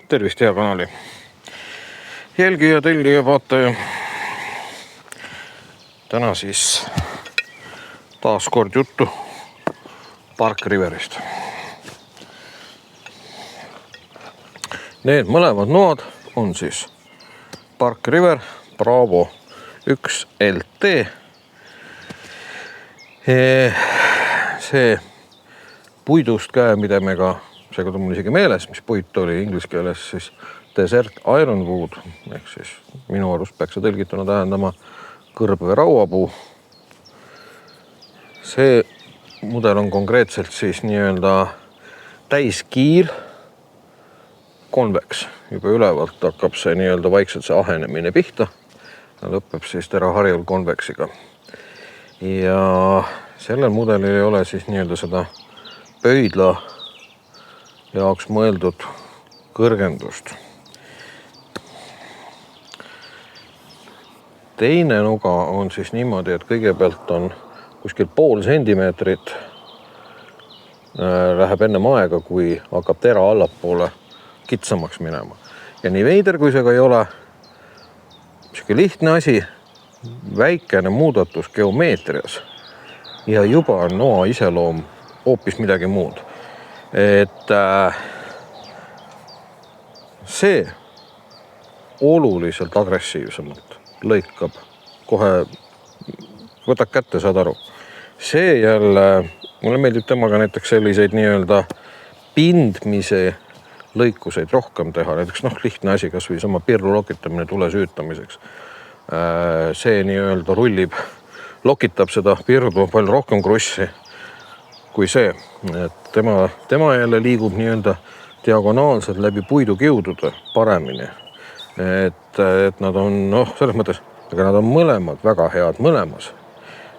Tervist, hea kanali jälgija, tellija, vaataja. Täna siis taas kord juttu Park Riverist. Need mõlemad noad on siis Park River Bravo 1 LT. See puidust käemidemega, seega ta mul isegi meeles, mis puit oli inglise keeles siis Desert Ironwood, ehk siis minu arust peaks see tõlgituna tähendama kõrb- või rauapuu. See mudel on konkreetselt siis nii-öelda täiskiil konveks. Juba ülevalt hakkab see nii-öelda vaikselt see ahenemine pihta ja lõpeb siis teraharjul konveksiga. Ja sellel mudelil ei ole siis nii-öelda seda pöidla jaoks mõeldud kõrgendust. Teine nuga on siis niimoodi, et kõigepealt on kuskil pool sentimeetrit läheb enne aega, kui hakkab tera allapoole kitsamaks minema. Ja nii veider, kui see ka ei ole, selline lihtne asi, väikene muudatus geomeetrias ja juba on noa iseloom hoopis midagi muud. Et see oluliselt agressiivsemalt lõikab kohe, võtad kätte, saad aru. See jälle, mulle meeldib temaga näiteks selliseid nii-öelda pindmise lõikuseid rohkem teha. Näiteks lihtne asi, kas või sama pirru lokitamine tule süütamiseks. See nii-öelda rullib, lokitab seda pirdu palju rohkem krussi kui see. Et tema jälle liigub nii-öelda diagonaalselt läbi puidukiudude paremini. Et nad on, selles mõttes, aga nad on mõlemad väga head mõlemas.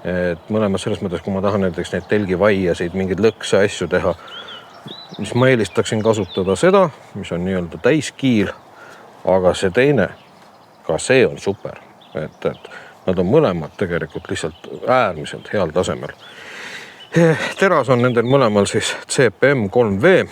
Et mõlemas selles mõttes, kui ma tahan näiteks neid telgivaiasid, mingeid lõkse asju teha, siis ma eelistaksin kasutada seda, mis on nii-öelda täiskiil, aga see teine, ka see on super. Et nad on mõlemad tegelikult lihtsalt äärmiselt heal tasemel. Teras on nendel mõlemal siis CPM 3V.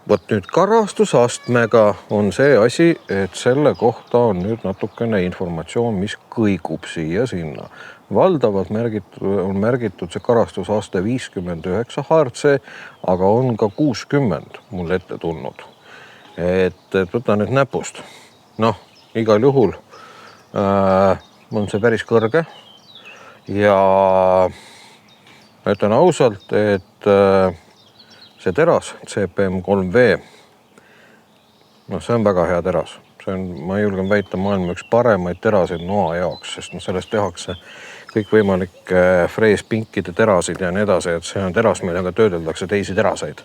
Võt nüüd karastusastmega on see asi, et selle kohta on nüüd natukene informatsioon, mis kõigub siia sinna. Valdavalt on märgitud see karastusaste 59 Hz, aga on ka 60 mul ette tulnud. Et võta nüüd näpust. Igal juhul on see päris kõrge ja ütlen ausalt, et see teras, CPM 3V, see on väga hea teras. See on, ma julgen väita, maailma üks paremaid teraseid noa jaoks, sest sellest tehakse kõikvõimalike freespinkide terasid ja nii edasi, et see on teras, millega töödeldakse teisi teraseid.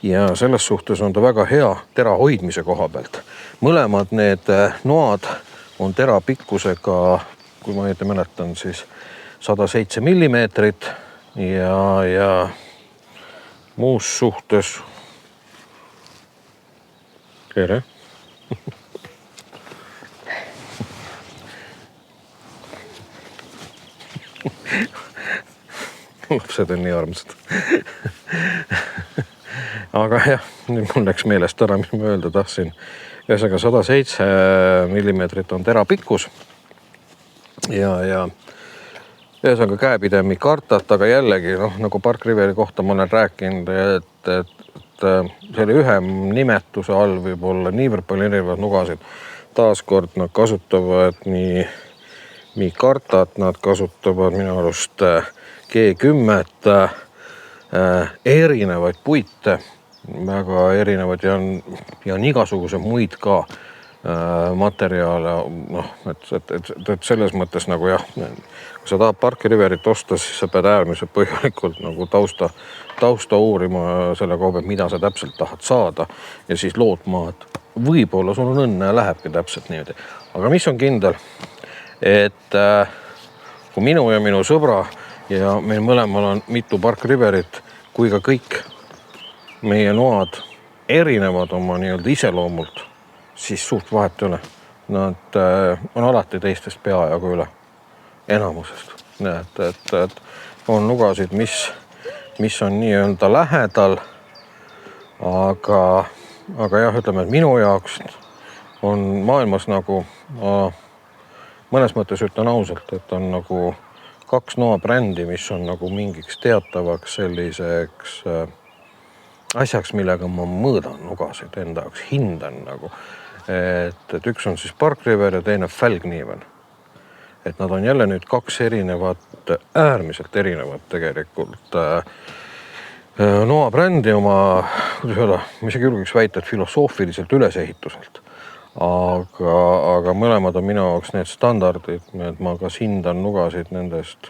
Ja selles suhtes on ta väga hea tera hoidmise koha pealt. Mõlemad need noad on tera pikkusega, kui ma õieti mäletan, siis 107 millimeetrit ja muus suhtes tere. Lapsed on nii armsad. Aga jah, nüüd mul läks meelest ära, mis ma öelda tahtsin. Ühesõnaga 107 millimeetrit on tera pikkus ja ühesõnaga käepidemi kartat, aga jällegi, nagu Park Riveri kohta ma olen rääkinud, et selle ühe nimetuse all võib olla niivõrd palju erinevad nugasid. Taaskord nad kasutavad nii kartat, nad kasutavad minu arust G10 erinevaid puite, väga erinevad ja on igasuguse muid ka materjale, et selles mõttes nagu jah, kui sa tahad Park Riverit osta, siis sa pead äärmiselt põhjalikult nagu tausta uurima selle koha pealt, mida sa täpselt tahad saada ja siis lootma, et võib-olla sul on õnne ja lähebki täpselt niimoodi. Aga mis on kindel, et kui minu ja minu sõbra ja meil mõlemal on mitu Park Riverit, kui ka kõik meie noad erinevad oma nii-öelda iseloomult, siis suurt vahet ei ole. Nad on alati teistest peajagu üle, enamusest. Et on nugasid, mis on nii-öelda lähedal, aga aga jah, ütleme, et minu jaoks on maailmas nagu, mõnes mõttes ütlen ausalt, et on nagu 2 noabrändi, mis on nagu mingiks teatavaks selliseks asjaks, millega ma mõõdan nugasid enda jaoks, hindan nagu. Et üks on siis Park River ja teine Fälgniven. Et nad on jälle nüüd 2 erinevat, äärmiselt erinevat tegelikult noabrändi oma, kuidas öelda, ma isegi julgeks väita, et filosoofiliselt ülesehituselt. Aga mõlemad on minu jaoks need standardid, et ma kas hindan nugasid nendest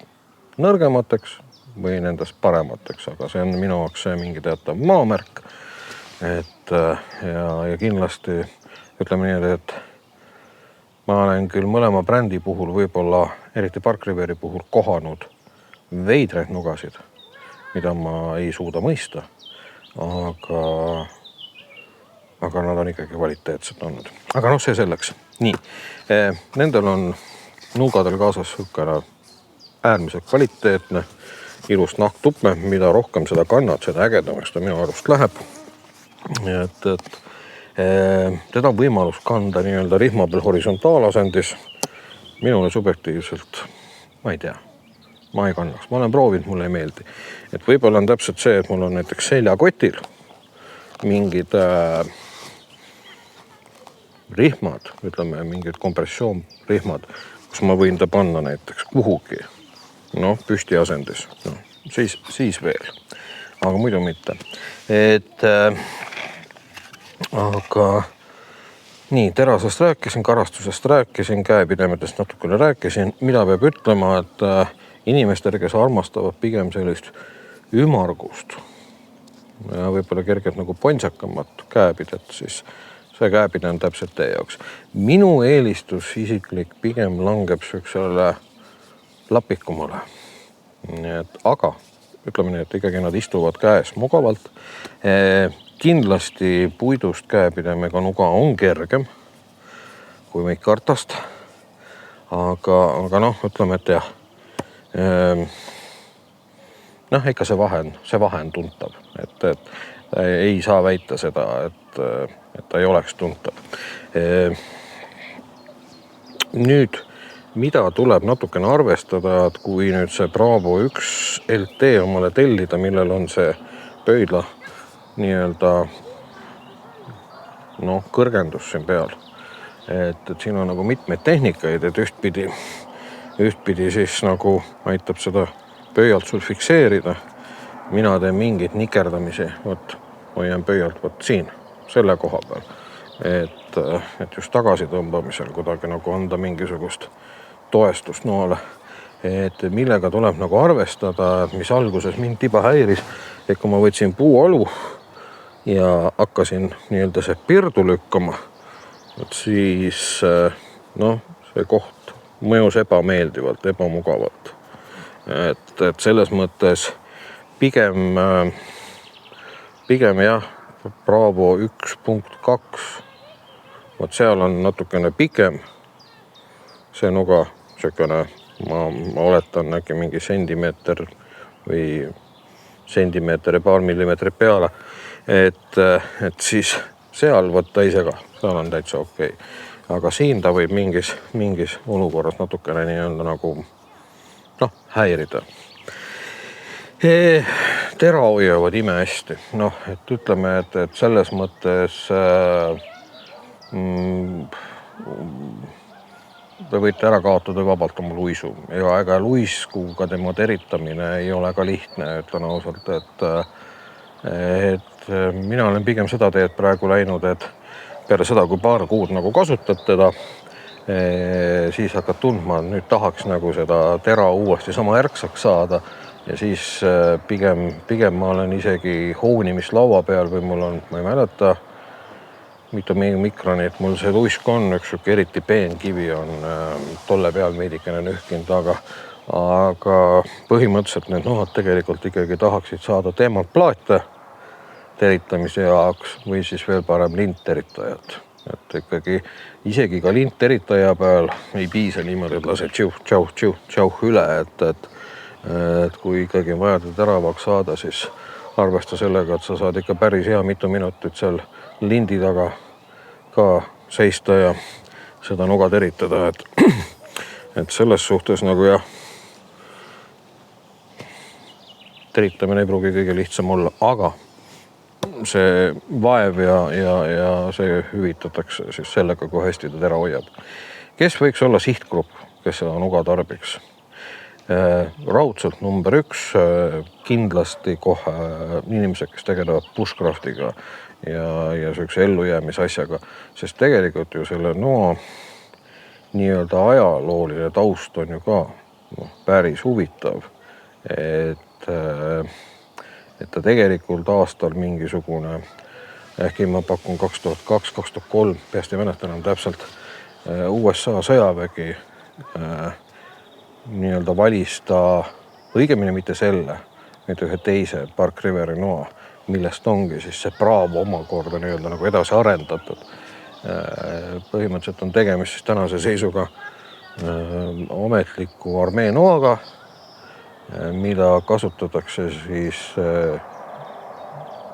nõrgemateks või nendest paremateks, aga see on minu jaoks see mingi teatav maamärk. Et ja kindlasti ütleme nii, et ma olen küll mõlema brändi puhul võib-olla, eriti Park Riveri puhul kohanud veidreid nugasid, mida ma ei suuda mõista, aga nad on ikkagi kvaliteetsed olnud. Aga noh, see selleks. Nii, nendel on nugadel kaasas sükene äärmiselt kvaliteetne, ilus nahktuppe, mida rohkem seda kannad, seda ägedamaks ta minu arust läheb. Et teda on võimalus kanda nii-öelda rihma peal horisontaalasendis. Minule subjektiivselt, ma ei tea, ma ei kannaks. Ma olen proovinud, mulle ei meeldi. Et võib-olla on täpselt see, et mul on näiteks seljakotil mingid rihmad, ütleme mingid kompressioonrihmad, kus ma võin ta panna näiteks kuhugi, püsti asendis. Siis veel, aga muidu mitte. Aga nii, terasest rääkisin, karastusest rääkisin, käepidemetest natukene rääkisin. Mida peab ütlema, et inimestele, kes armastavad pigem sellist ümargust ja võib-olla kergelt nagu pontsakamat käepidet, siis see käepide on täpselt teie jaoks. Minu eelistus isiklik pigem langeb süksele lapikumale. Aga ütleme nii, et ikkagi nad istuvad käes mugavalt. Kindlasti puidust käepidemega nuga on kergem kui meikartast. Aga ütleme, et jah. Ikka see vahe on tuntav. Et ei saa väita seda, et ta ei oleks tuntav. Nüüd, mida tuleb natukene arvestada, et kui nüüd see Bravo 1 LT omale tellida, millel on see pöidla nii-öelda kõrgendus siin peal. Et siin on nagu mitmeid tehnikaid, et ühtpidi siis nagu aitab seda pöialt sul fikseerida. Mina teen mingit nikerdamisi, hoian pöialt siin, selle koha peal. Et just tagasi tõmbamisel kuidagi nagu anda mingisugust toestust noale. Et millega tuleb nagu arvestada, mis alguses mind tiba häiris, et kui ma võtsin puualu ja hakkasin nii-öelda see pirdu lükkama, siis see koht mõjus ebameeldivalt, ebamugavalt. Et selles mõttes pigem jah, Bravo 1.2, seal on natukene pikem see nuga, sökene, ma oletan äkki mingi sentimeeter või sentimeeter ja paar millimeetrit peale. Et siis seal võtta ise ka, seal on täitsa okei. Aga siin ta võib mingis olukorras natukene nii-öelda nagu häirida. Tera hoiavad ime hästi. Et ütleme, et selles mõttes te võite ära kaotada vabalt oma luisu. Ega luiskuga tema teritamine ei ole ka lihtne, ütlen ausalt, et mina olen pigem seda teed praegu läinud, et peale seda, kui paar kuud nagu kasutad teda, siis hakkad tundma, nüüd tahaks nagu seda tera uuesti sama ärksaks saada ja siis pigem ma olen isegi hoonimislaua peal või mul on, ma ei mäleta, mitu mikronit, mul see luisk on, üks eriti peen kivi on tolle peal veidikene nühkinud, aga põhimõtteliselt need nohad tegelikult ikkagi tahaksid saada teemalt plaate teritamise jaoks või siis veel parem lintteritajat. Et ikkagi isegi ka lintteritaja peal ei piisa niimoodi, et lase tšauh üle, et kui ikkagi on vaja teravaks saada, siis arvesta sellega, et sa saad ikka päris hea mitu minutit seal lindi taga ka seista ja seda nuga teritada, et selles suhtes nagu jah, teritamine ei pruugi kõige lihtsam olla, aga see vaev ja see hüvitatakse siis sellega, kui hästi ta tera hoiab. Kes võiks olla sihtgrupp, kes seda nuga tarbiks? Raudselt number 1 kindlasti kohe inimesed, kes tegelevad bushcraftiga ja sellise ellujäämise asjaga, sest tegelikult ju selle noa nii-öelda ajalooline taust on ju ka päris huvitav, et ta tegelikult aastal mingisugune, ehkki ma pakun 2002-2003, peast ei mäleta enam täpselt, USA sõjavägi nii-öelda valis ta, õigemini mitte selle, nüüd ühe teise Park Riveri noa, millest ongi siis see Bravo omakorda nii-öelda nagu edasi arendatud. Põhimõtteliselt on tegemist siis tänase seisuga ametliku armee noaga, mida kasutatakse siis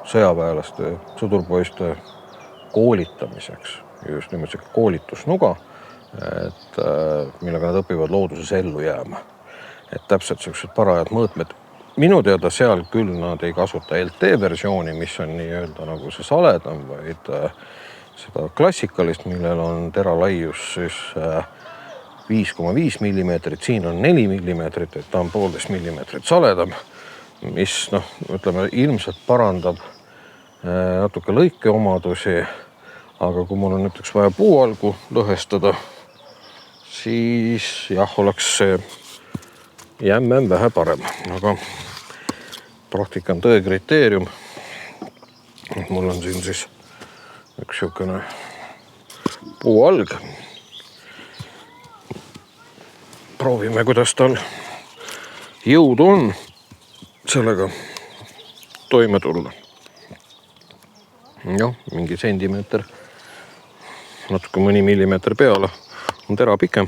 sõjaväelaste, sõdurpoiste koolitamiseks, just nimelt see koolitusnuga, et millega nad õpivad looduses ellu jääma. Et täpselt sellised parajad mõõtmed. Minu teada seal küll nad ei kasuta LT versiooni, mis on nii-öelda nagu see saledam, vaid seda klassikalist, millel on tera laius siis 5,5 mm, siin on 4 mm, et ta on 1,5 mm saledam, mis ütleme, ilmselt parandab natuke lõikeomadusi, aga kui mul on näiteks vaja puualgu lõhestada, siis jah, oleks see jämmem vähe parem, aga praktika on tõe kriteerium. Mul on siin siis üks siukene puualg. Proovime, kuidas tal jõudu on sellega toime tulla. Jah, mingi sentimeeter, natuke mõni millimeeter peale on tera pikem.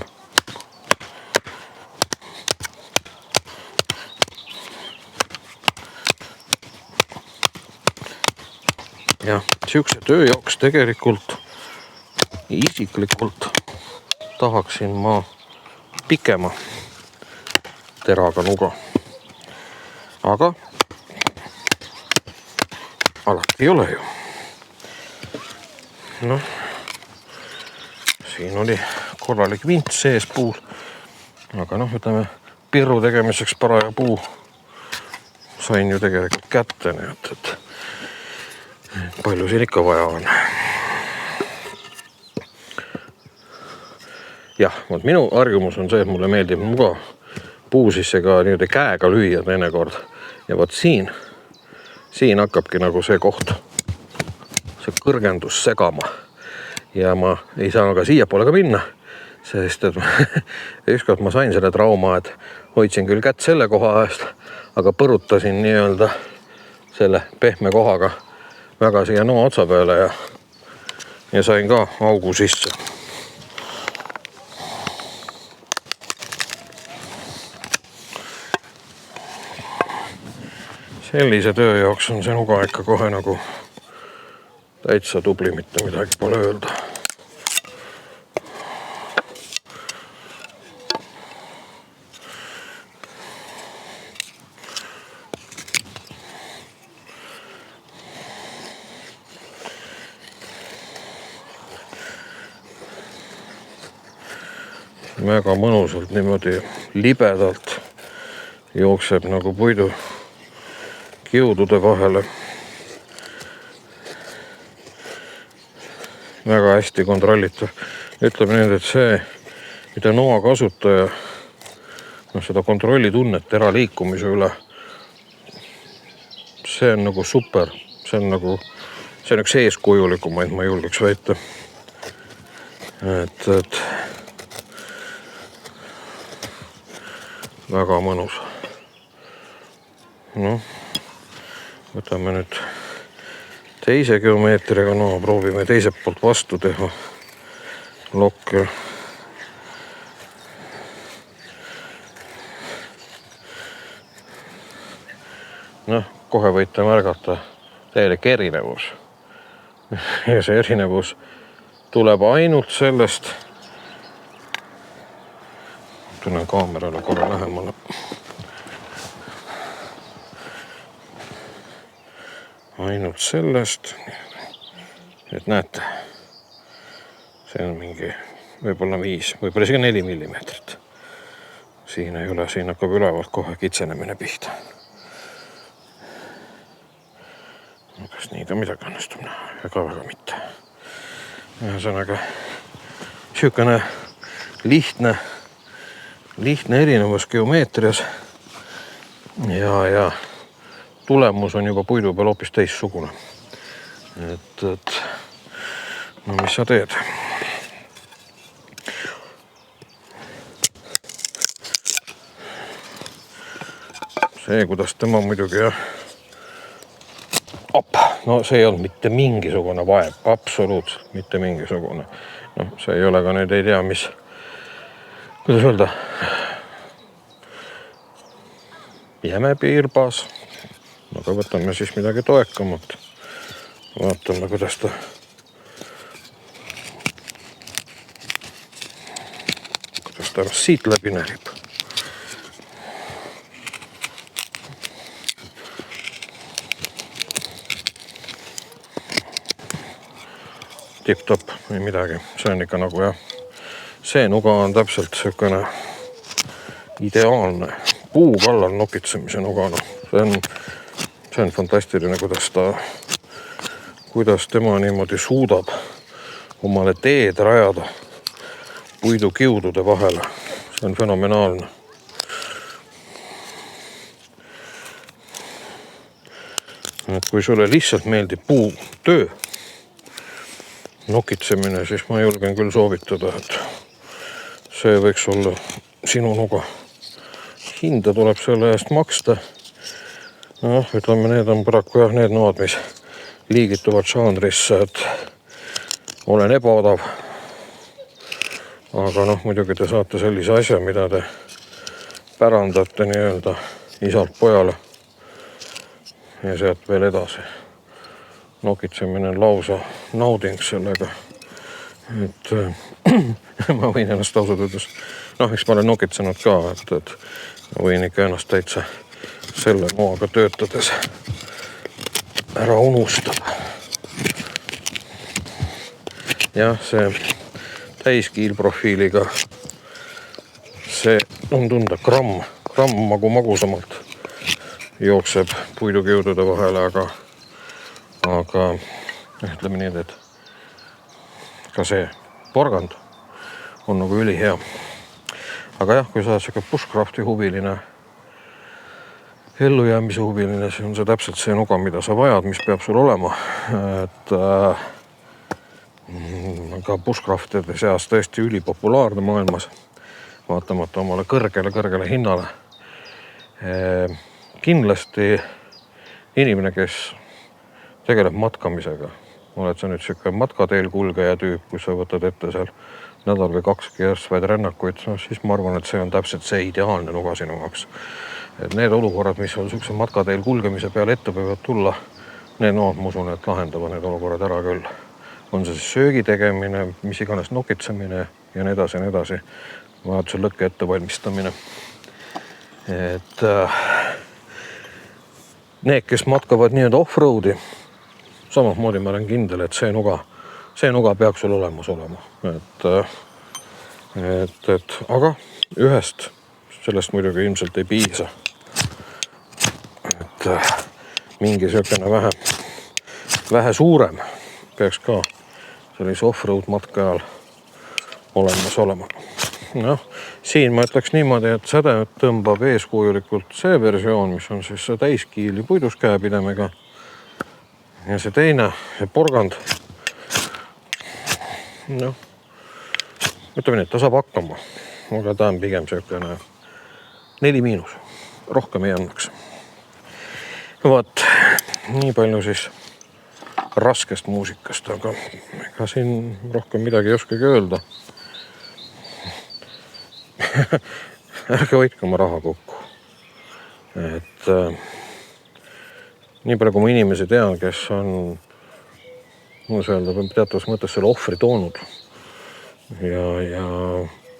Ja siukse töö jaoks tegelikult isiklikult tahaksin ma pikema teraga nuga. Aga alati ei ole ju. Siin oli korralik vint sees puul, aga ütleme, pirru tegemiseks paraja puu sain ju tegelikult kätte, nii et palju siin ikka vaja on. Jah, minu argimus on see, et mulle meeldib nuga puu sisse ka nii-öelda käega lüüa teinekord. Ja siin hakkabki nagu see koht, see kõrgendus segama. Ja ma ei saa ka siia poole ka minna, sest et ükskord ma sain selle trauma, et hoidsin küll kätt selle koha eest, aga põrutasin nii-öelda selle pehme kohaga väga siia noa otsa peale ja sain ka augu sisse. Sellise töö jaoks on see nuga ikka kohe nagu täitsa tubli, mitte midagi pole öelda. Väga mõnusalt niimoodi libedalt jookseb nagu puidu kiudude vahele. Väga hästi kontrollitav. Ütleme nüüd, et see, mida noa kasutaja seda kontrollitunnet tera liikumise üle, see on nagu super. See on üks eeskujulikumaid, ma julgeks väita. Et väga mõnus. Võtame nüüd teise geomeetriga noa, proovime teiselt poolt vastu teha lokke. kohe võite märgata täielik erinevus. Ja see erinevus tuleb ainult sellest, tulen kaamerale korra lähemale. Ainult sellest, et näete, see on mingi võib-olla 5, võib-olla isegi 4 millimeetrit. Siin ei ole, siin hakkab ülevalt kohe kitsenemine pihta. Kas nii ka midagi õnnestub näha? Väga mitte. Ühesõnaga, siukene lihtne erinevus geomeetrias ja tulemus on juba puidu peal hoopis teissugune. Et no mis sa teed? See, kuidas tema muidugi no see ei olnud mitte mingisugune vaev, absoluutselt mitte mingisugune. No see ei ole ka nüüd ei tea, mis, kuidas öelda, jäme piirbaas. Aga võtame siis midagi toekamat. Vaatame, kuidas ta siit läbi närib. Tip-top või midagi. See on ikka nagu jah. See nuga on täpselt selline ideaalne puu kallal nokitsemise nuga. See on fantastiline, kuidas tema niimoodi suudab omale teed rajada puidukiudude vahele. See on fenomenaalne. Et kui sulle lihtsalt meeldib puutöö nokitsemine, siis ma julgen küll soovitada, et see võiks olla sinu nuga. Hinda tuleb selle eest maksta. Noh, ütleme, need on paraku jah, need nood, mis liigituvad žanrisse, et olen ebaodav. Aga noh, muidugi te saate sellise asja, mida te pärandate nii-öelda isalt pojale ja sealt veel edasi. Nokitsemine on lausa nauding sellega. Et ma võin ennast ausalt ütles, eks ma olen nokitsenud ka, et ma võin ikka ennast täitsa selle noaga töötades ära unustada. Jah, see täiskiilprofiiliga, see on tunda gramm magusamalt jookseb puidukiudude vahele, aga ütleme nii, et ka see porgand on nagu ülihea. Aga jah, kui sa oled siuke bushcrafti huviline, ellujäämise huviline, siis on see täpselt see nuga, mida sa vajad, mis peab sul olema. Et ka bushcraftide seas tõesti ülipopulaarne maailmas, vaatamata omale kõrgele hinnale. Kindlasti inimene, kes tegeleb matkamisega, oled sa nüüd siuke matkateel kulgeja tüüp, kui sa võtad ette seal nädal või 2 kersvaid rännakuid, siis ma arvan, et see on täpselt see ideaalne nuga sinu jaoks. Et need olukorrad, mis on siukse matkateel kulgemise peale ette võivad tulla, need nood, ma usun, et lahendavad need olukorrad ära küll. On see siis söögi tegemine, mis iganes nokitsemine ja nii edasi, vajaduse lõkke ettevalmistamine. Et need, kes matkavad nii-öelda off-roadi, samamoodi ma olen kindel, et see nuga peaks sul olemas olema. Aga ühest sellest muidugi ilmselt ei piisa. Et mingi selline vähe suurem peaks ka sellise off-road matka ajal olemas olema. Siin ma ütleks niimoodi, et säde tõmbab eeskujulikult see versioon, mis on siis see täiskiili puiduskäepidemega. Ja see teine, see porgand, ütleme nii, et ta saab hakkama, aga ta on pigem selline 4-, rohkem ei annaks. Vaat, nii palju siis raskest muusikast, aga ega siin rohkem midagi ei oskagi öelda. Ärge hoidke oma raha kokku. Et nii palju, kui ma inimesi tean, kes on, muus öelda, teatavas mõttes selle ohvri toonud ja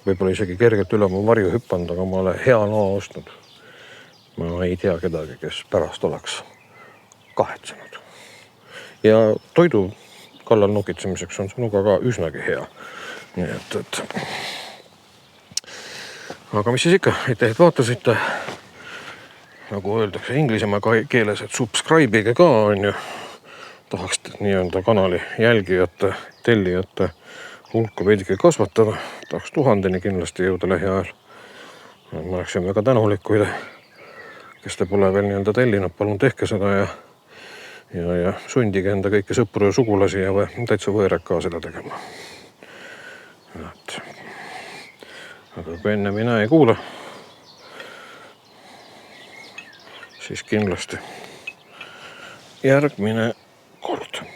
võib-olla isegi kergelt üle mu varju hüppanud, aga ma olen hea noa ostnud. Ma ei tea kedagi, kes pärast oleks kahetsenud. Ja toidu kallal nokitsemiseks on see nuga ka üsnagi hea. Nii et aga mis siis ikka, aitäh, et vaatasite. Nagu öeldakse Inglismaa keeles, et subscribe'ige ka, on ju. Tahaks nii-öelda kanali jälgijate, tellijate hulka veidike kasvatada. Tahaks 1000-ni kindlasti jõuda lähiajal. Ma oleksin väga tänulik, kui kes te pole veel nii-öelda tellinud, palun tehke seda ja sundige enda kõiki sõpru ja sugulasi ja täitsa võõrad ka seda tegema. Aga kui enne mina ei kuule, siis kindlasti järgmine kord.